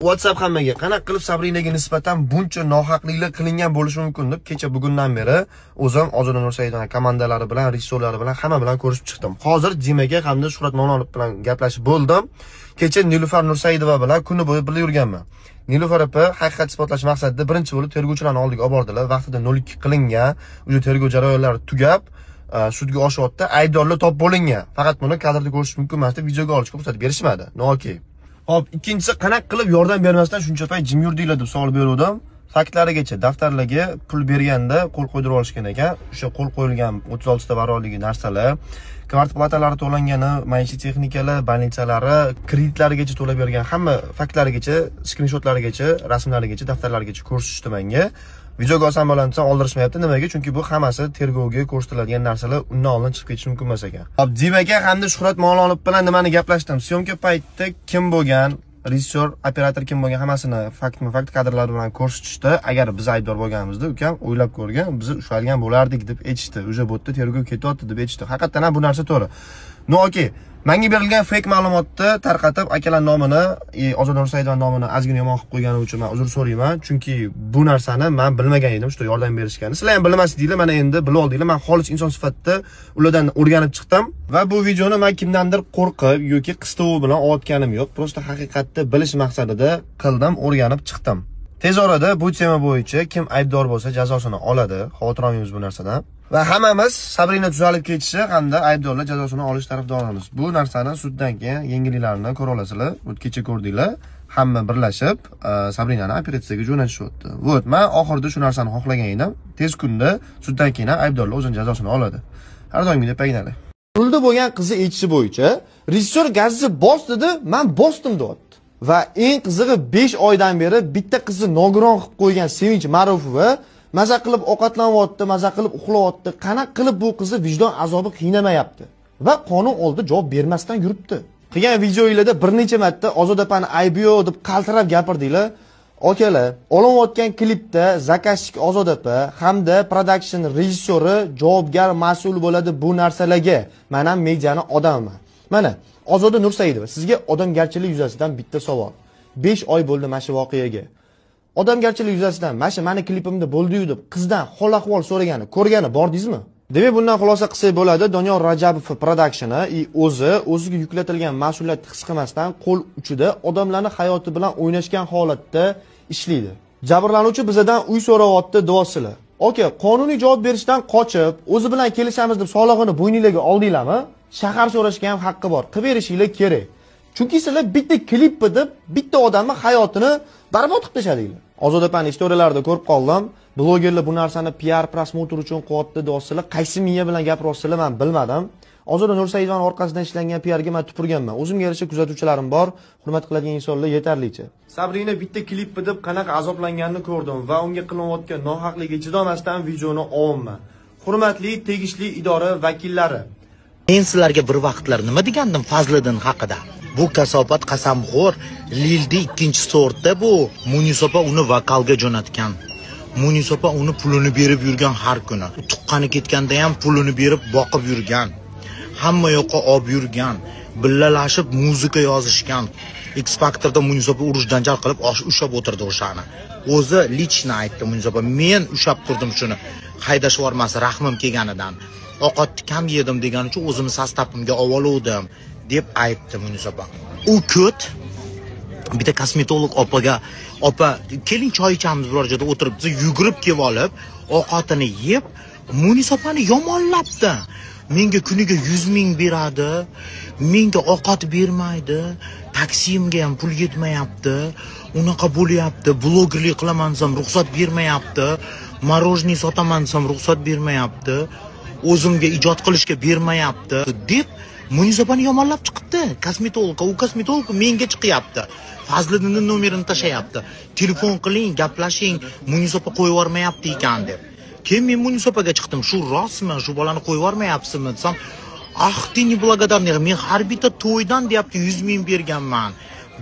WhatsApp hammaga qanaqa qilib Sabrinaga nisbatan buncha nohaqliklar qilingan bo'lishi mumkin deb kecha bugundan beri o'zim Ozoda Nursaidova komandalari bilan, rejissyorlari bilan hamma bilan ko'rishib chiqdim. Hozir Dimaga hamda Shuhrat Mavlonov bilan gaplashib bo'ldim. Kecha Nilufar Nursaidova bilan kuni bo'yi birga yurganman. Nilufar opa haqiqat isbotlash maqsadida birinchi bo'lib tergovchilarning oldiga olib bordilar. Vaqtida 02 qilingan, o'sha tergov jarayonlari tugab, sudga oshyapti, aybdorlar top bo'lingan. Faqat buni kadrda ko'rish mumkin emas deb videoga olishga ruxsat berishmadi. Okey. Hop, ikkinchisi qanaqa qilib yordam bermasdan shuncha payt jim yurdinglar deb savol berdim. Faktlarigacha daftarlarga pul berganda qo'l qo'ydirib olishgan ekan. O'sha qo'l qo'yilgan 36 ta varoligi narsalar, kvartalari to'langani, maishiy texnikalar, bolnitsalari, kreditlarigacha to'lab bergan hamma faktlarigacha, skrinshotlargacha, rasmlarigacha, daftarlarigacha ko'rsatishdi menga. Videoga olsam bo'lansam oldirishmayapti. Nimaga? Chunki bu hammasi tergovga ko'rsatiladigan narsalar undan oldin chiqib ketishi mumkin emas ekan. Hop, Dimaga hamda Shuhrat Mavlonov bilan nimani gaplashdim? Syomka paytida kim bo'lgan, rejissyor, operator kim bo'lgan hammasini fakt kadrlar bilan ko'rsatishdi. Agar biz aybdor bo'lganimizda, ukam o'ylab ko'rgan, biz ushalgan bo'lardik deb aytishdi. O'sha bo'tda tergov ketyapti deb aytishdi. Haqiqatan ham bu narsa to'g'ri. Okey. Menga berilgan fake ma'lumotni tarqatib, akalar nomini, Ozoda Nursaidova nomini ozgina yomon qilib qo'yganim uchun men uzr so'rayman, chunki bu narsani men bilmagan edim, shu yordam berishgan. Sizlar ham bilmasdinglar, mana endi bilib oldinglar. Men xolis inson sifatida ulardan o'rganib chiqdim va bu videoni men kimdandir qo'rqib yoki qistovi bilan olayotganim yo'q. Prosta haqiqatni bilish maqsadida qildim, o'rganib chiqdim. Tez orada bu tema bo'yicha kim aybdor bo'lsa jazosini oladi. Xavotir olmaymiz bu narsadan. Va hammamiz Sabrina tuzalib ketishi hamda aybdorlar jazosini olish tarafdorimiz. Bu narsani suddan keyin yengilliklarini ko'ra olasizlar. Kecha ko'rdinglar. Hamma birlashib Sabrinani operatsiyaga jo'natishyapti. Vot, men oxirida shu narsani xohlagan edim. Tez kunda suddan keyin aybdorlar o'zining jazosini oladi. Har doimgidek pagnali. Yo'lda bo'lgan qizi aytishi bo'yicha, rejissyor gazni bos dedi, men bosdim deyapti. Va eng qizig'i 5 oydan beri bitta qizni nogiron qilib qo'ygan Sevinch Ma'rufova maza qilib ovqatlanyapti, maza qilib uxlayapti. Qanaqa qilib bu qizni vijdon azobi qiynamayapti va qonun oldida javob bermasdan yuribdi. Qilgan videolarda bir necha marta Ozoda opani aybi yo'q deb qaltirab gapirdinglar. Okalar, olinayotgan klipda zakazchik Ozoda opa hamda production rejissyori javobgar mas'ul bo'ladi bu narsalarga. Men ham mediani odamman. Mana Ozoda Nursaidova, sizga odamgarchilik yuzasidan bitta savol. 5 oy bo'ldi mana shu voqeaga. Odamgarchilik yuzasidan mani klipimda bo'ldi-yu deb qizdan hol-ahvol so'ragani, ko'rgani bordingizmi? Demak, bundan xulosa qilsak bo'ladi, Doniyor Rajabov produksioni o'ziga yuklatilgan mas'uliyatni his qilmasdan qo'l uchida odamlarning hayoti bilan o'ynashgan holatda ishlaydi. Jabrlanuvchi bizdan uy so'rayapti, deyapsizlar. Okey, qonuniy javob berishdan qochib, o'zi bilan kelishamiz deb solig'ini bo'yninglarga oldinglarmi? Shahar so'rashga ham haqqi bor. Qilib berishinglar kerak. Chunki sizlar bitta klip deb bitta odamning hayotini barbod qilib tashladinglar. Ozoda opani istoriyalarida ko'rib qoldim. Blogerlar bu narsani PR prosmotr uchun qilyapti deyapsizlar. Qaysi miya bilan gapiryapsizlar men bilmadim. Ozoda Nursaidovaning orqasidan ishlangan PRga men tupurganman. O'zimga yarasha kuzatuvchilarim bor, hurmat qiladigan insonlar yetarlicha. Sabrina bitta klip deb qanaqa azoblanganini ko'rdim va unga qilinayotgan nohaqligiga chidolmasdan videoni oldim. Hurmatli tegishli idora vakillari, men sizlarga bir vaqtlar nima degandim Fazliddin haqida? Bu kasobat qasamxo'r, Lildi ikkinchi sortda bu. Munisopa uni vokalga jo'natgan. Munisopa uni pulini berib yurgan har kuni. Tuqqani ketganda ham pulini berib boqib yurgan. Hamma yoqqa olib yurgan. Billalashib muzika yozishgan. X Factorda Munisopa urush janjal qilib ushab o'tirdi o'shani. O'zi lichna aytdi Munisopa, men ushab turdim shuni. Haydash vormasi rahmim kelganidan. Ovqatni kam yedim degani uchun o'zimni sostavimga olgandim deb aytdi Munisopa. U ko't bitta kosmetolog opaga, "Opa, keling choy ichamiz" biror joyda o'tirib, biz yugurib kelib olib, ovqatini yeb, Munisopani yomonlabdi. Menga kuniga 100 ming beradi, menga ovqat bermaydi, taksimga ham pul yetmayapti, unaqa bo'lyapti, blogerlik qilaman desam ruxsat bermayapti, marojniy sotaman desam ruxsat bermayapti, o'zimga ijod qilishga bermayapti deb Munisopani yomonlab chiqibdi. Kosmetolog, u kosmetolog menga chiqyapti. Fazliddinning nomerini tashayapti. Telefon qiling, gaplashing, Munisopa qo'yib yormayapti ekan deb. Keyin men Munisopaga chiqdim. Shu rostmi? Shu bolani qo'yib yormayapsizmi desam, "Ah, ты неблагодарный. Men har bitta to'ydan deyapti 100 ming berganman.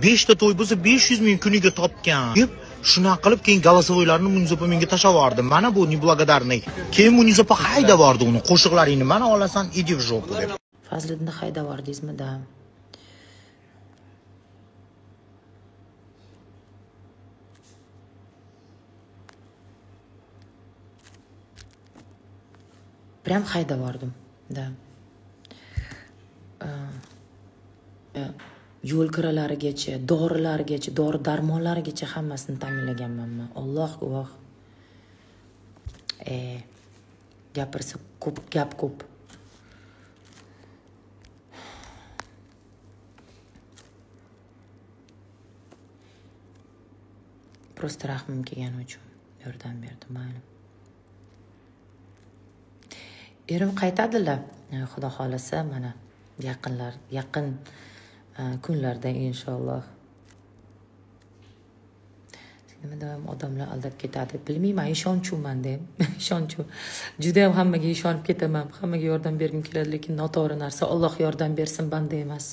5 ta to'y bo'lsa 500 ming kuniga topgan." deb shunaqa qilib keyin голосовойlarni Munisopa menga tashab yubordi. Mana bu nеблагодарный. Keyin Munisopa haydab yubordi uni. Qo'shiqlaringni mana olasan, иди в жопу deb. Fazliddinni haydab yubordingizmi-da? Prям haydab bordim. Da. Yo'l kiralarigacha, dorilargacha, dori darmonlarigacha hammasini ta'minlaganman. Alloh guvoh. Gapirsa ko'p, gap ko'p. Prosta rahmim kelgani uchun yordam berdim, mayli. Erim qaytadilar, xudo xolasa, mana yaqin kunlarda inshaalloh. Nima doim odamlar aldab ketadi. Bilmayman, ishonchuvman-da. Ishonchuv. Juda ham hammaga ishonib ketaman. Hammaga yordam bergim keladi, lekin noto'g'ri narsa. Alloh yordam bersin, banda emas.